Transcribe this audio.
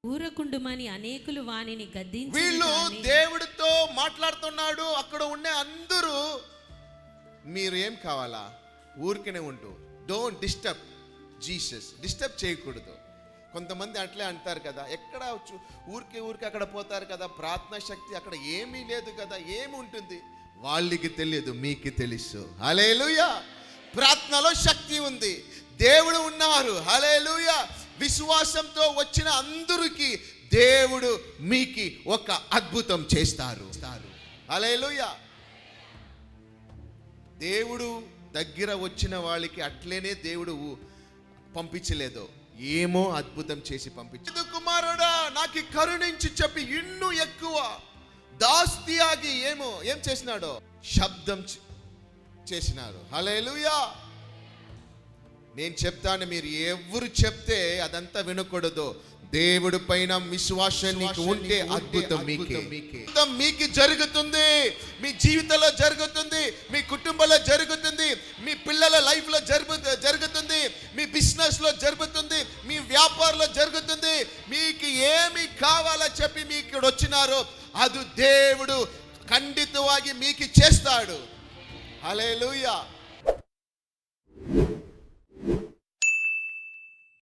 ఊరకుండుమని అనేకులు వానిని గద్దించి, వీళ్ళు దేవుడితో మాట్లాడుతున్నాడు. అక్కడ ఉండే అందరూ మీరు ఏం కావాలా, ఊరికనే ఉంటూ డోంట్ డిస్టర్బ్ జీసస్, డిస్టర్బ్ చేయకూడదు. కొంతమంది అట్లే అంటారు కదా, ఎక్కడ ఊరికి అక్కడ పోతారు కదా, ప్రార్థనా శక్తి అక్కడ ఏమీ లేదు కదా, ఏమి ఉంటుంది. వాళ్ళకి తెలియదు, మీకు తెలుసు. హల్లెలూయా. ప్రార్థనలో శక్తి ఉంది, దేవుడు ఉన్నారు. హల్లెలూయా. విశ్వాసంతో వచ్చిన అందరికి దేవుడు మీకు ఒక అద్భుతం చేస్తారు. హల్లెలూయా. దేవుడు దగ్గర వచ్చిన వాళ్ళకి అట్లేనే దేవుడు పంపించలేదు, ఏమో అద్భుతం చేసి పంపించు. కుమారుడా నాకు కరుణించి చెప్పి ఇన్ను ఎక్కువ దాస్తియాగి ఏం చేసినాడో శబ్దం చేసినారు. హల్లెలూయా. నేను చెప్తాను, మీరు ఎవరు చెప్తే అదంతా వినకూడదు. దేవుడి పైన విశ్వాసం నీకు ఉంటే అద్భుతం మీకు జరుగుతుంది, మీ జీవితంలో జరుగుతుంది, మీ కుటుంబంలో జరుగుతుంది, మీ పిల్లల లైఫ్ లో జరుగుతుంది, మీ బిజినెస్ లో జరుగుతుంది, మీ వ్యాపారంలో జరుగుతుంది. మీకు ఏమి కావాలో చెప్పి మీకు ఇక్కడ వచ్చినారో అది దేవుడు ఖండితವಾಗಿ మీకు చేస్తాడు. హల్లెలూయా.